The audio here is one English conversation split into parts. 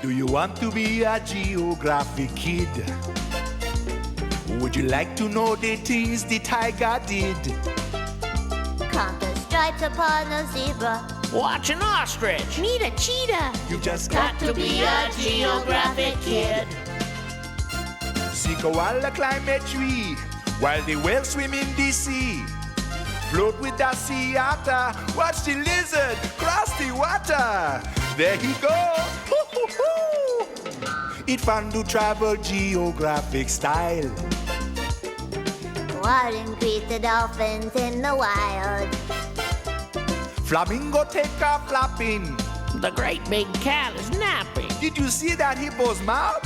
Do you want to be a geographic kid? Would you like to know the things the tiger did? Count the stripes upon a zebra. Watch an ostrich. Meet a cheetah. You just Got to be a geographic kid. See koala climb a tree while the whales swim in the sea. Float with the sea otter. Watch the lizard cross the water. There he goes. Hoo-hoo-hoo. It's fun to travel geographic style. Go out and greet the dolphins in the wild. Flamingo take off flapping. The great big cat is napping. Did you see that hippo's mouth?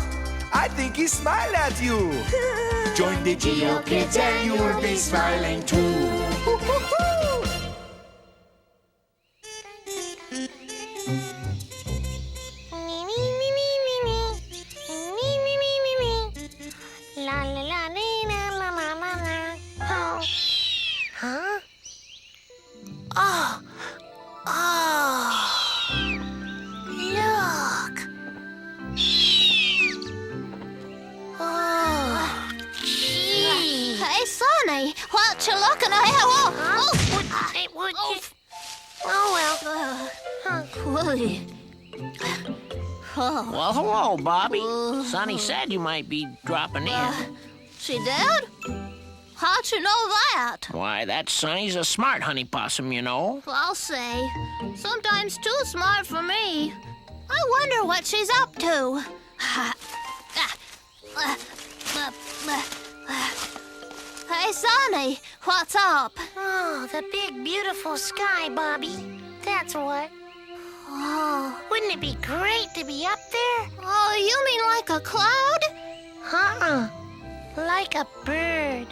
I think he smiled at you. Join the GeoKids and you'll be smiling too. Huh? Oh! Look! Oh, gee! Hey, Sonny, what you looking at? Huh? Would you... Oh, well. Well, hello, Bobby. Sonny said you might be dropping in. She did? How'd you know that? Why, that Sonny's a smart honey-possum, you know. I'll say. Sometimes too smart for me. I wonder what she's up to. Hey, Sonny, what's up? Oh, the big, beautiful sky, Bobby. That's what. Oh, Wouldn't it be great to be up there? oh, you mean like a cloud? Like a bird.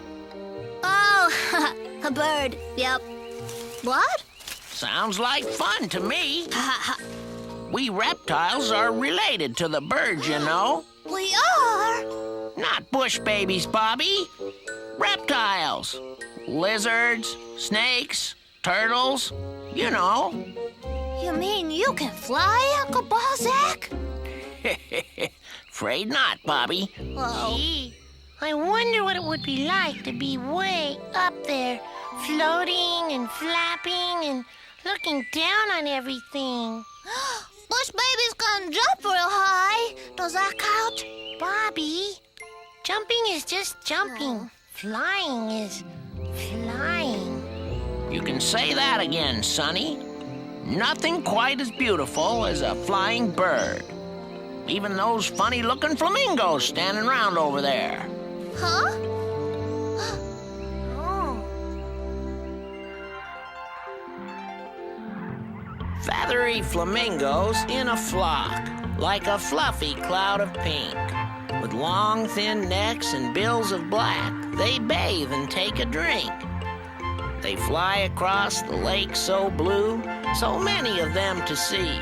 Oh, a bird, yep. What? Sounds like fun to me. We reptiles are related to the birds, you know. We are? Not bush babies, Bobby. Reptiles. Lizards, snakes, turtles, you know. You mean you can fly, Uncle Balzac? Afraid not, Bobby. Oh. Gee, I wonder what it would be like to be way up there, floating and flapping and looking down on everything. Bushbaby's can jump real high. Does that count? Bobby, jumping is just jumping. Flying is flying. You can say that again, Sonny. Nothing quite as beautiful as a flying bird. Even those funny-looking flamingos standing around over there. Huh? Oh, Feathery flamingos in a flock, like a fluffy cloud of pink. With long, thin necks and bills of black, they bathe and take a drink. They fly across the lake so blue, so many of them to see.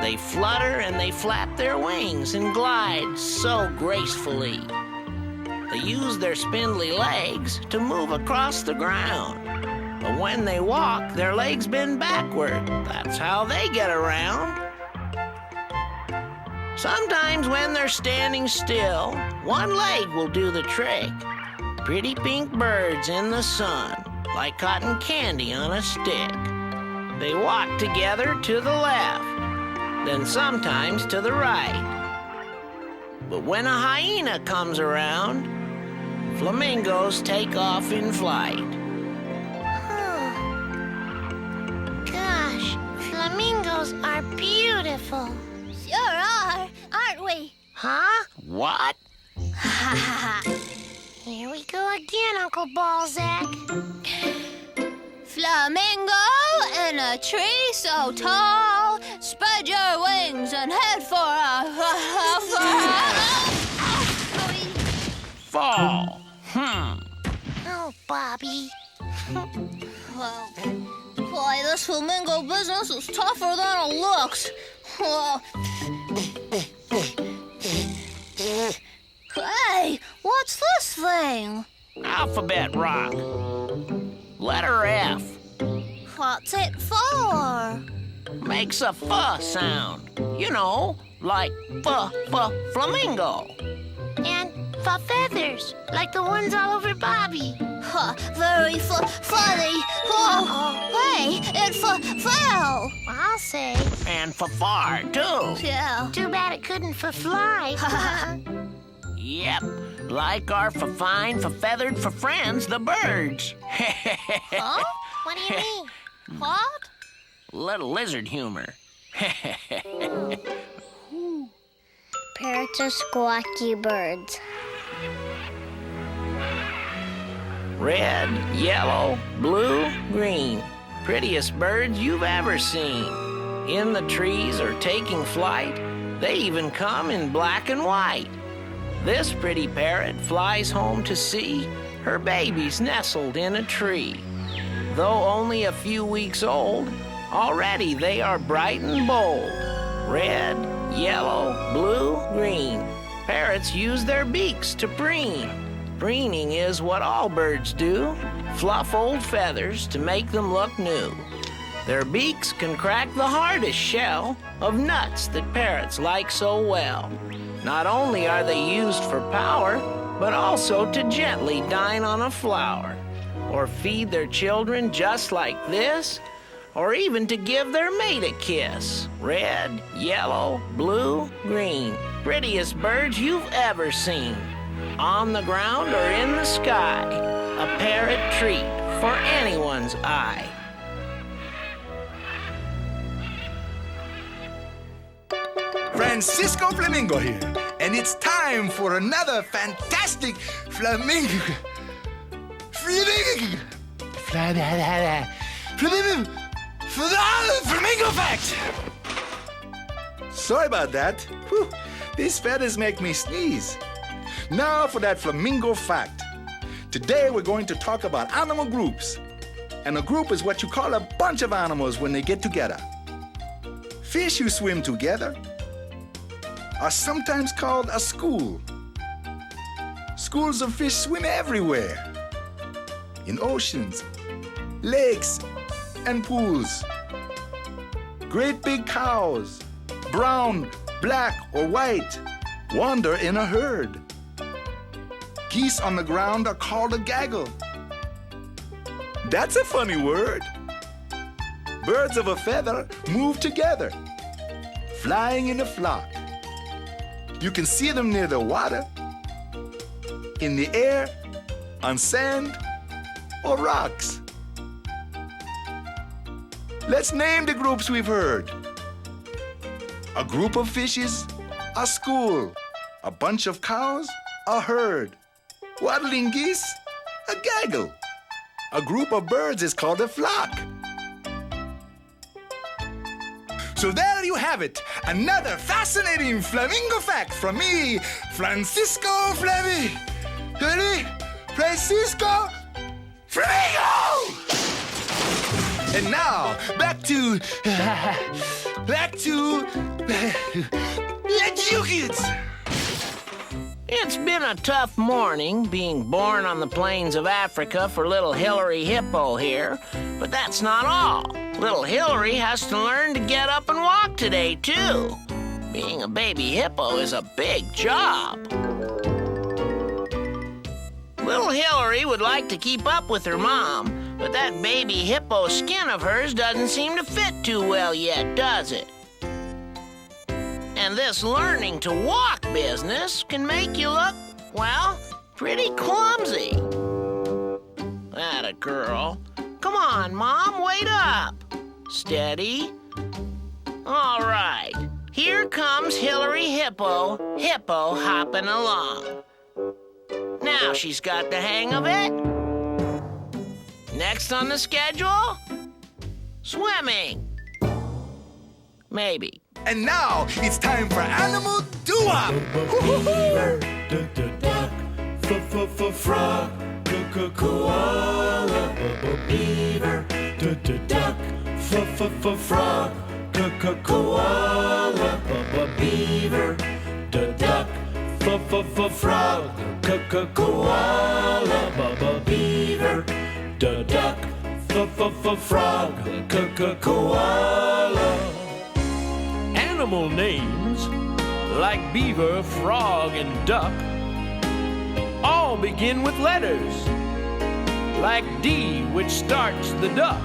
They flutter and they flap their wings and glide so gracefully. They use their spindly legs to move across the ground. But when they walk, their legs bend backward. That's how they get around. Sometimes when they're standing still, one leg will do the trick. Pretty pink birds in the sun, like cotton candy on a stick. They walk together to the left, then sometimes to the right. But when a hyena comes around, flamingos take off in flight. gosh, flamingos are beautiful. Sure are, aren't we? Huh? What? Here we go again, Uncle Balzac. Flamingo in a tree so tall, spread your wings and head for a Fall. Oh, Bobby. Boy, this flamingo business is tougher than it looks. Hey, what's this thing? Alphabet rock. Letter F. What's it for? Makes a F sound. You know, like flamingo. And for feathers, like the ones all over Bobby. Very funny. Hey, it fell. I'll say. And for far, too. Yeah. Too bad it couldn't for fly. Yep, like our fine, feathered, for friends, the birds. Huh? What do you mean? What? Little lizard humor. Parrots are squawky birds. Red, yellow, blue, green. Prettiest birds you've ever seen. In the trees or taking flight, they even come in black and white. This pretty parrot flies home to see her babies nestled in a tree. Though only a few weeks old, already they are bright and bold. Red, yellow, blue, green. Parrots use their beaks to preen. Preening is what all birds do. Fluff old feathers to make them look new. Their beaks can crack the hardest shell of nuts that parrots like so well. Not only are they used for power, but also to gently dine on a flower, or feed their children just like this, or even to give their mate a kiss. Red, yellow, blue, green. Prettiest birds you've ever seen. On the ground or in the sky, a parrot treat for anyone's eye. Francisco Flamingo here, and it's time for another fantastic Flamingo Fact! Sorry about that. Whew, these feathers make me sneeze. Now for that Flamingo Fact. Today we're going to talk about animal groups. And a group is what you call a bunch of animals when they get together. Fish who swim together are sometimes called a school. Schools of fish swim everywhere. In oceans, lakes, and pools. Great big cows, brown, black, or white, wander in a herd. Geese on the ground are called a gaggle. That's a funny word. Birds of a feather move together, flying in a flock. You can see them near the water, in the air, on sand, or rocks. Let's name the groups we've heard. A group of fishes, a school. A bunch of cows, a herd. Waddling geese, a gaggle. A group of birds is called a flock. So there you have it, another fascinating flamingo fact from me, Francisco Flamingo. Francisco Flamingo! And now, back to GeoKids. It's been a tough morning being born on the plains of Africa for little Hillary Hippo here, but that's not all. Little Hillary has to learn to get up and walk today, too. Being a baby hippo is a big job. Little Hillary would like to keep up with her mom, but that baby hippo skin of hers doesn't seem to fit too well yet, does it? And this learning to walk business can make you look, well, pretty clumsy. Atta girl. Come on, Mom, wait up. Steady. All right. Here comes Hillary Hippo hopping along. Now she's got the hang of it. Next on the schedule, swimming. Maybe. And now it's time for Animal Doo-Wop. Frog, Koala, beaver, duck, frog. Koala, beaver, duck, frog. Koala, beaver, duck, frog. Koala. Animal names like beaver, frog, and duck all begin with letters, like D, which starts the duck.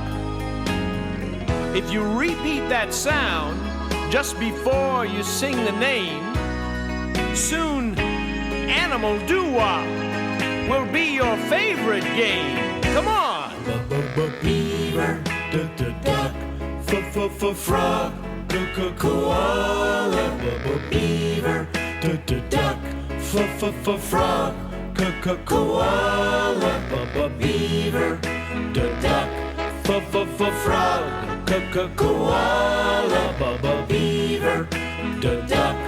If you repeat that sound just before you sing the name, soon Animal Doo-Wop will be your favorite game. Come on! Beaver, duck, frog. Koala, beaver, duck, frog. Koala, beaver, duck, frog. Koala, beaver, duck,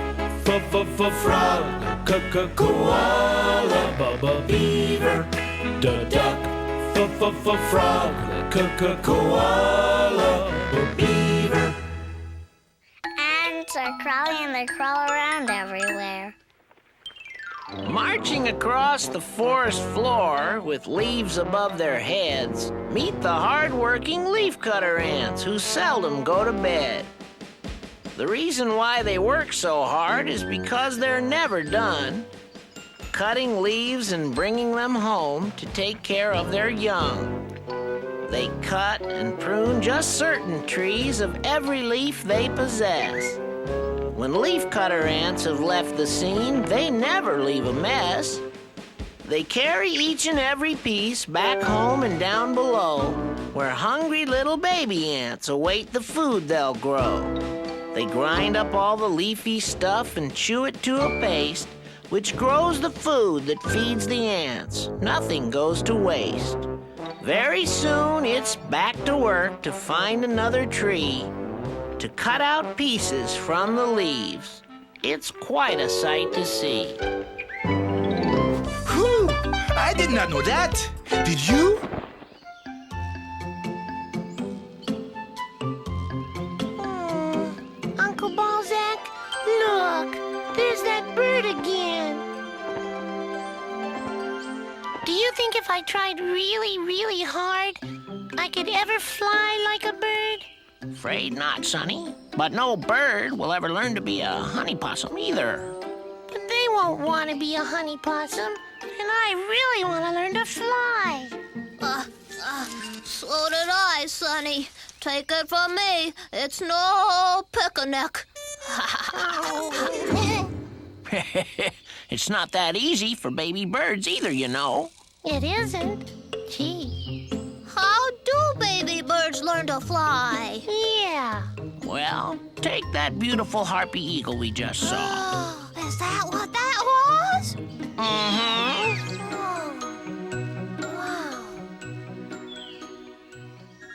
frog. Koala, beaver, duck, frog. Koala, beaver. Ants are crawling and they crawl around everywhere. Marching across the forest floor with leaves above their heads, meet the hard-working leafcutter ants who seldom go to bed. The reason why they work so hard is because they're never done cutting leaves and bringing them home to take care of their young. They cut and prune just certain trees of every leaf they possess. When leafcutter ants have left the scene, they never leave a mess. They carry each and every piece back home and down below, where hungry little baby ants await the food they'll grow. They grind up all the leafy stuff and chew it to a paste, which grows the food that feeds the ants. Nothing goes to waste. Very soon it's back to work to find another tree, to cut out pieces from the leaves. It's quite a sight to see. Whew! I did not know that. Did you? Uncle Balzac, look, there's that bird again. Do you think if I tried really, really hard, I could ever fly like a bird? Afraid not, Sonny. But no bird will ever learn to be a honey-possum either. But they won't want to be a honey-possum, and I really want to learn to fly. So did I, Sonny. Take it from me, it's no picnic. It's not that easy for baby birds either, you know. It isn't. Gee. How do baby birds learn to fly? Yeah. Well, take that beautiful harpy eagle we just saw. Is that what that was? Mm-hmm. Wow.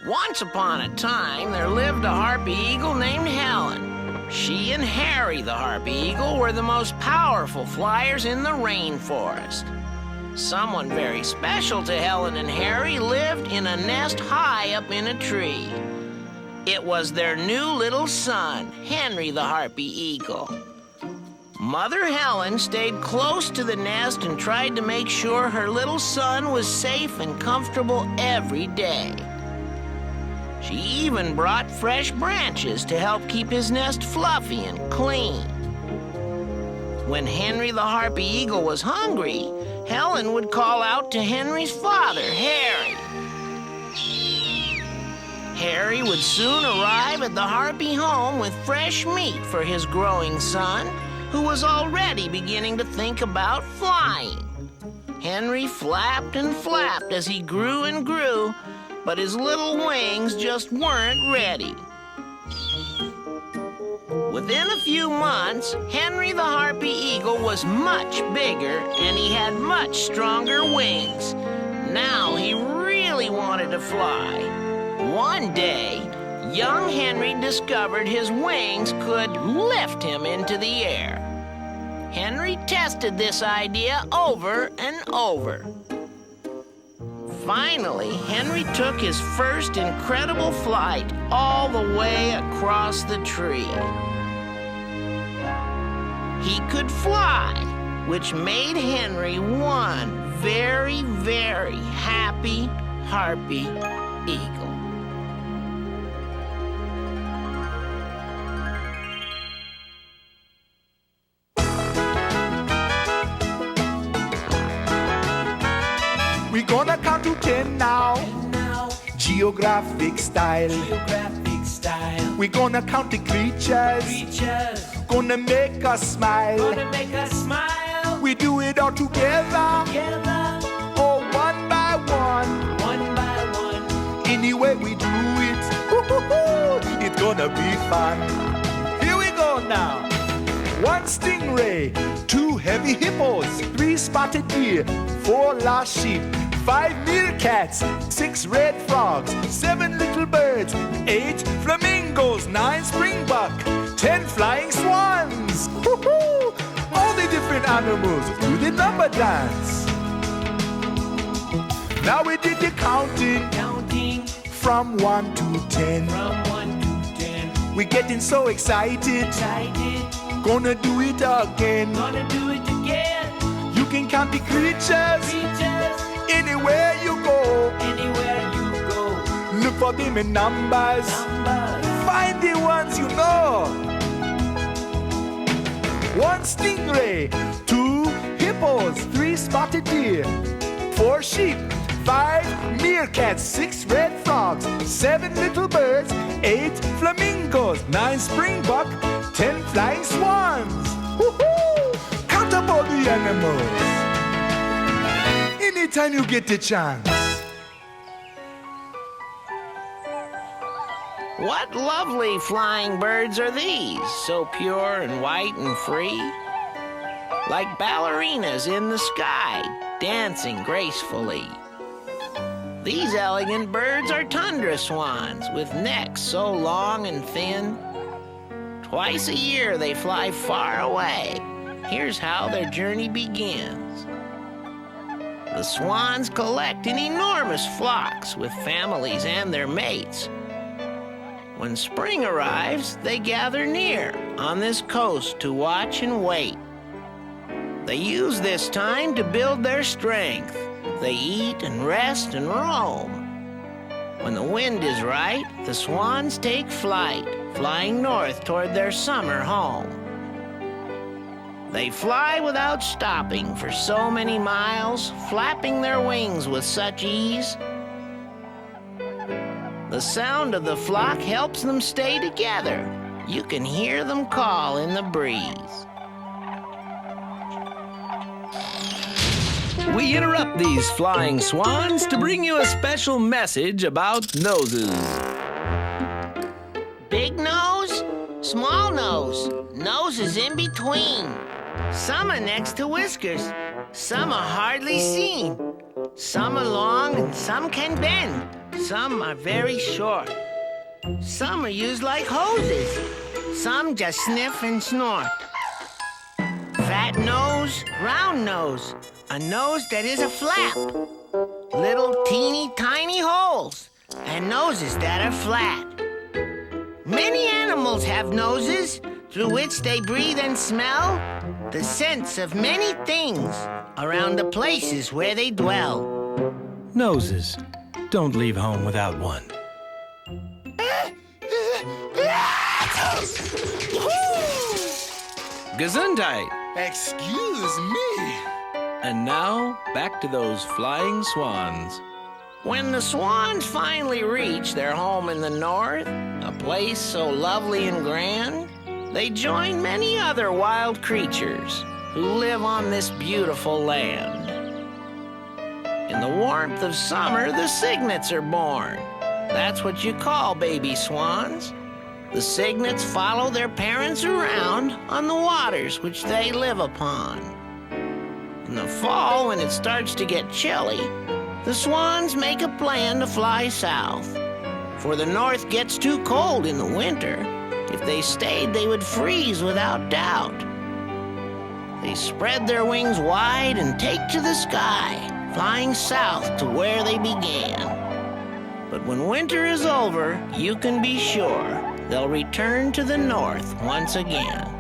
Once upon a time, there lived a harpy eagle named Helen. She and Harry the harpy eagle were the most powerful flyers in the rainforest. Someone very special to Helen and Harry lived in a nest high up in a tree. It was their new little son, Henry the harpy eagle. Mother Helen stayed close to the nest and tried to make sure her little son was safe and comfortable every day. She even brought fresh branches to help keep his nest fluffy and clean. When Henry the harpy eagle was hungry, Helen would call out to Henry's father, Harry. Harry would soon arrive at the harpy home with fresh meat for his growing son, who was already beginning to think about flying. Henry flapped and flapped as he grew and grew, but his little wings just weren't ready. Within a few months, Henry the harpy eagle was much bigger and he had much stronger wings. Now he really wanted to fly. One day, young Henry discovered his wings could lift him into the air. Henry tested this idea over and over. Finally, Henry took his first incredible flight all the way across the tree. He could fly, which made Henry one very, very happy harpy eagle. We're gonna count to 10 now. Geographic style. We're gonna count the creatures. Gonna make us smile. We do it all together. Oh, one by one. Any way we do it, it's gonna be fun. Here we go now. 1 stingray, 2 heavy hippos, 3 spotted deer, 4 lost sheep, 5 meerkats, 6 red frogs, 7 little birds, 8 flamingos, 9 springbuck, 10 flying swans. Woo-hoo! All the different animals do the number dance. Now we did the counting from 1 to 10. We're getting so excited. Gonna do it again. You can count the creatures. Anywhere you go. Look for them in numbers. Find the ones you know. 1 stingray, 2 hippos, 3 spotted deer, 4 sheep, 5 meerkats, 6 red frogs, 7 little birds, 8 flamingos, 9 springbuck, 10 flying swans. Woo-hoo! Count up all the animals. Anytime you get the chance. What lovely flying birds are these, so pure and white and free? Like ballerinas in the sky, dancing gracefully. These elegant birds are tundra swans with necks so long and thin. Twice a year they fly far away. Here's how their journey begins. The swans collect in enormous flocks with families and their mates. When spring arrives, they gather near on this coast to watch and wait. They use this time to build their strength. They eat and rest and roam. When the wind is right, the swans take flight, flying north toward their summer home. They fly without stopping for so many miles, flapping their wings with such ease. The sound of the flock helps them stay together. You can hear them call in the breeze. We interrupt these flying swans to bring you a special message about noses. Big nose, small nose, noses in between. Some are next to whiskers, some are hardly seen. Some are long and some can bend. Some are very short. Some are used like hoses. Some just sniff and snort. Fat nose, round nose. A nose that is a flap. Little teeny tiny holes. And noses that are flat. Many animals have noses through which they breathe and smell the scents of many things around the places where they dwell. Noses. Don't leave home without one. Gesundheit. Excuse me. And now, back to those flying swans. When the swans finally reach their home in the north, a place so lovely and grand, they join many other wild creatures who live on this beautiful land. In the warmth of summer, the cygnets are born. That's what you call baby swans. The cygnets follow their parents around on the waters which they live upon. In the fall, when it starts to get chilly, the swans make a plan to fly south. For the north gets too cold in the winter. If they stayed, they would freeze without doubt. They spread their wings wide and take to the sky. flying south to where they began. But when winter is over, you can be sure they'll return to the north once again.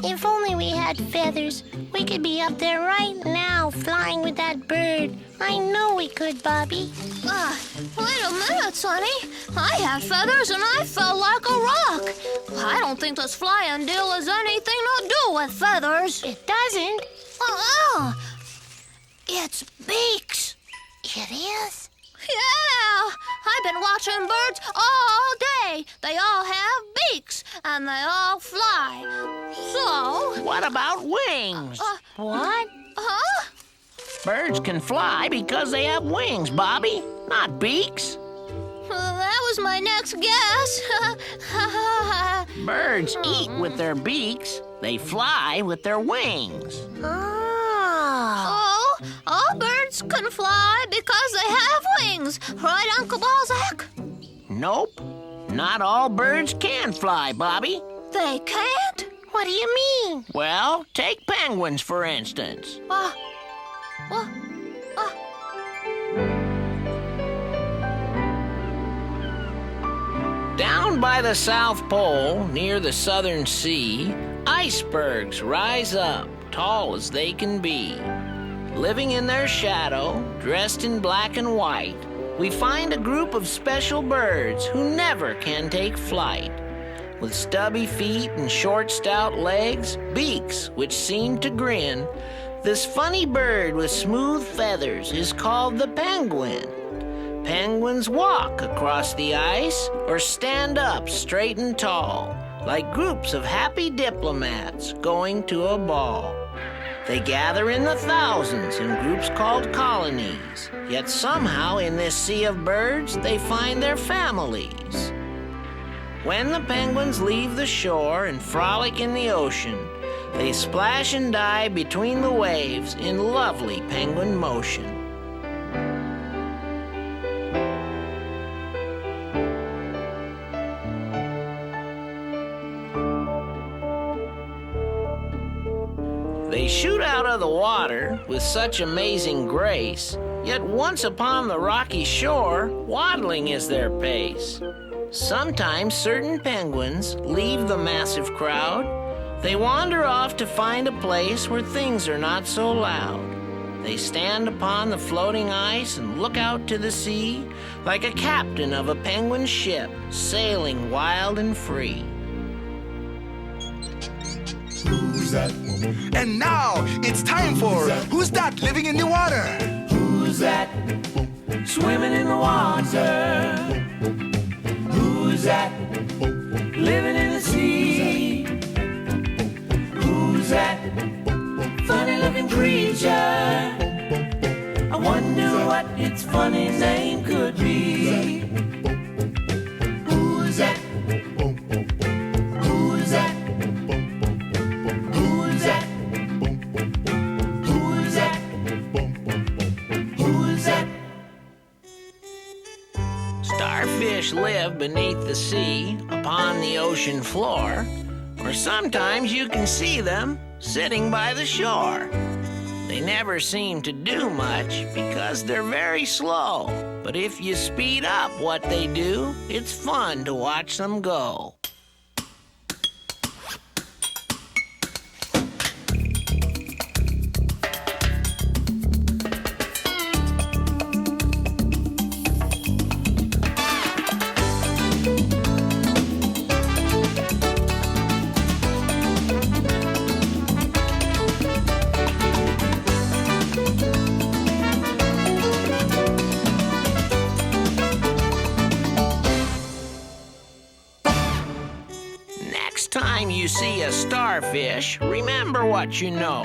If only we had feathers, we could be up there right now flying with that bird. I know we could, Bobby. Wait a minute, Sonny. I have feathers and I felt like a rock. I don't think this flying deal has anything to do with feathers. It doesn't. It's beaks. It is? Yeah, I've been watching birds all day. They all have beaks and they all fly. So... What about wings? What? Huh? Birds can fly because they have wings, Bobby, not beaks. That was my next guess. Birds eat with their beaks. They fly with their wings. Oh, all birds can fly because they have wings. Right, Uncle Balzac? Nope. Not all birds can fly, Bobby. They can't? What do you mean? Well, take penguins, for instance. Down by the South Pole, near the Southern Sea, icebergs rise up, tall as they can be. Living in their shadow, dressed in black and white, we find a group of special birds who never can take flight. With stubby feet and short, stout legs, beaks which seem to grin, this funny bird with smooth feathers is called the penguin. Penguins walk across the ice or stand up straight and tall, like groups of happy diplomats going to a ball. They gather in the thousands in groups called colonies, yet somehow in this sea of birds they find their families. When the penguins leave the shore and frolic in the ocean, they splash and dive between the waves in lovely penguin motion. They shoot out of the water with such amazing grace, yet once upon the rocky shore, waddling is their pace. Sometimes certain penguins leave the massive crowd. They wander off to find a place where things are not so loud. They stand upon the floating ice and look out to the sea like a captain of a penguin ship sailing wild and free. Who's that? And now it's time for Who's That Living in the Water? Who's that swimming in the water? Who's that living in the sea? Who's that funny looking creature? I wonder what its funny name could be. Who's that? Who's that? Who's that? Who's that? Who's that? Starfish live beneath the sea, upon the ocean floor, or sometimes you can see them sitting by the shore. They never seem to do much because they're very slow, but if you speed up what they do, it's fun to watch them go. Next time you see a starfish, remember what you know.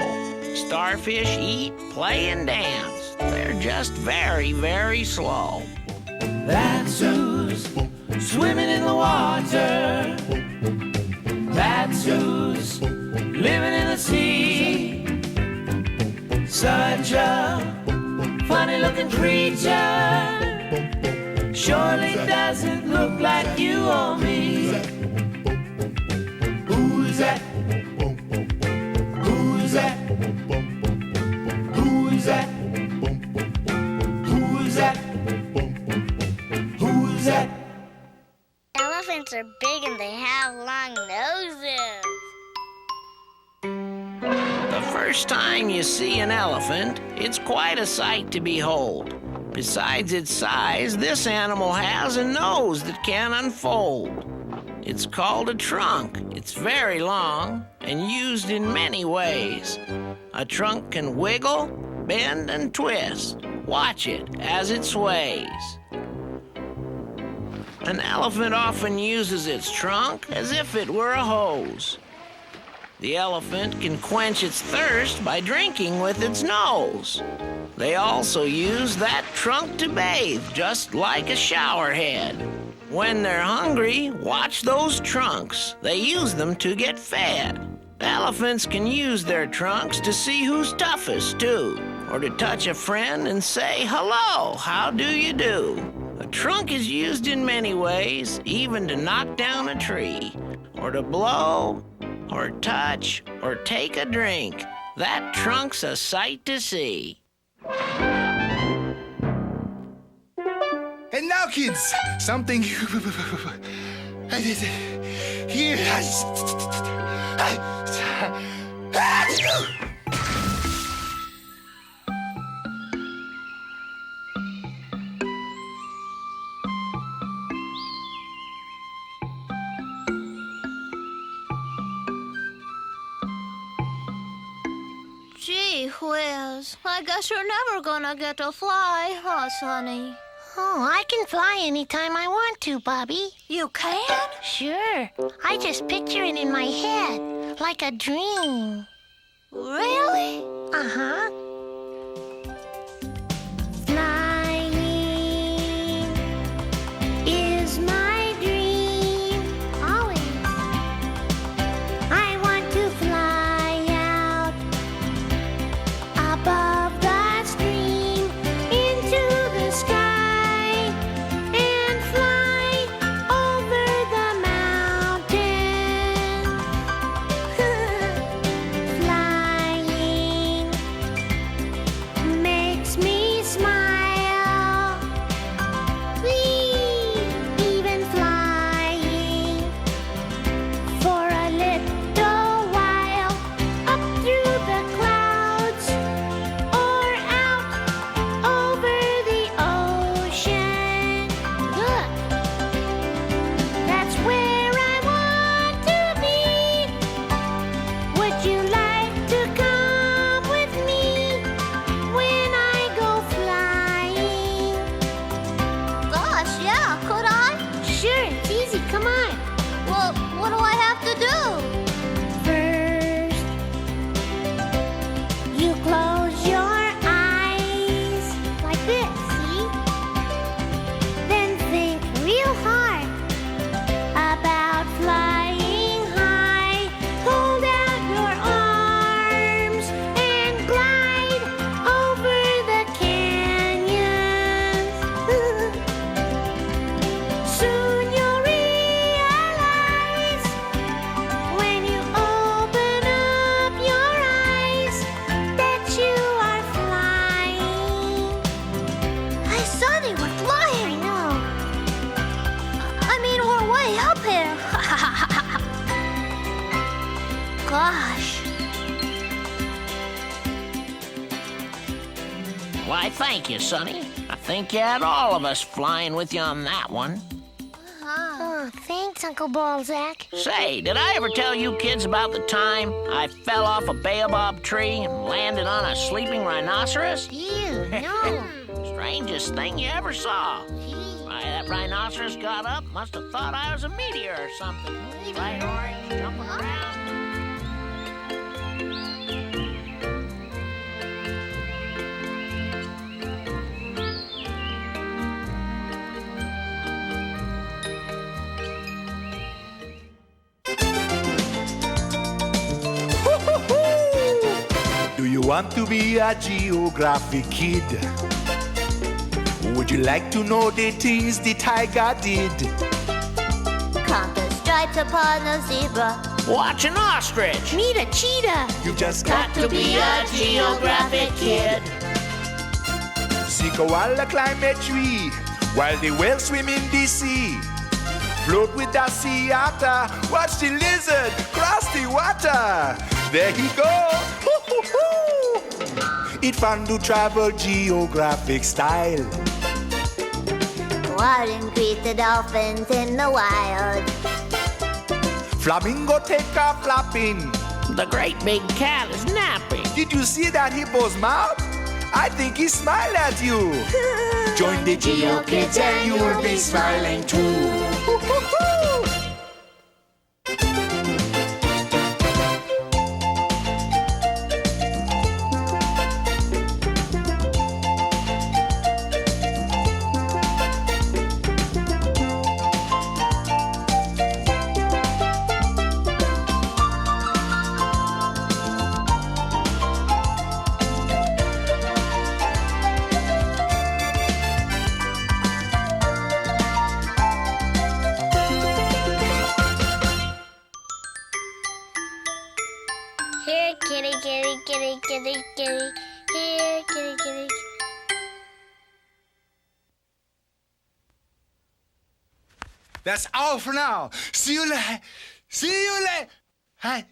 Starfish eat, play, and dance. They're just very, very slow. That's who's swimming in the water. That's who's living in the sea. Such a funny looking creature. surely doesn't look like you or me. Who's that? Who's that? Who's that? Who's that? Who's that? Elephants are big and they have long noses. The first time you see an elephant, it's quite a sight to behold. Besides its size, this animal has a nose that can unfold. It's called a trunk. It's very long and used in many ways. A trunk can wiggle, bend, and twist. Watch it as it sways. An elephant often uses its trunk as if it were a hose. The elephant can quench its thirst by drinking with its nose. They also use that trunk to bathe, just like a shower head. When they're hungry, watch those trunks. They use them to get fed. Elephants can use their trunks to see who's toughest, too, or to touch a friend and say, "Hello, how do you do?" A trunk is used in many ways, even to knock down a tree, or to blow, or touch, or take a drink. That trunk's a sight to see. And now, kids, something here. Gee whiz, I guess you're never gonna get to fly, huh, Sonny? Oh, I can fly anytime I want to, Bobby. You can? Sure. I just picture it in my head, like a dream. Really? Uh-huh. Flying is my dream. Always. I want to fly out above the stream into the sky and fly over the mountain. Flying makes me smile. Whee! Even flying for a little while up through the clouds or out over the ocean. Look, that's where I want to be. Would you like to come with me when I go flying? Gosh, yeah, could I? Sure, it's easy. Come on. Well, what do I have to do? First, you close your eyes like this, see? Then think real hard about flying high. Hold out your arms and glide over the canyons. Soon you'll realize when you open up your eyes that you are flying. I saw they were flying. I know. I mean, we're way up here. Gosh. Why, thank you, Sonny. I think you had all of us flying with you on that one. Oh, thanks, Uncle Balzac. Say, did I ever tell you kids about the time I fell off a baobab tree and landed on a sleeping rhinoceros? Ew, no. Strangest thing you ever saw. Why, that rhinoceros got up, must have thought I was a meteor or something. Bright orange, jumping around. Do you want to be a geographic kid? Would you like to know the things the tiger did? Count the stripes upon a zebra. Watch an ostrich. Meet a cheetah. You just Got to be a geographic kid. See koala climb a tree while the whale swim in the sea. Float with the sea otter. Watch the lizard cross the water. There he go. Hoo-hoo-hoo. It fun to travel geographic style. Go out and greet the dolphins in the wild. Flamingo take off flapping. The great big cat is napping. Did you see that hippo's mouth? I think he smiled at you. Join the GeoKids and you'll be smiling too. Here, kitty, kitty, kitty, kitty, kitty. Here, kitty, kitty. That's all for now. See you later. See you later. Hi.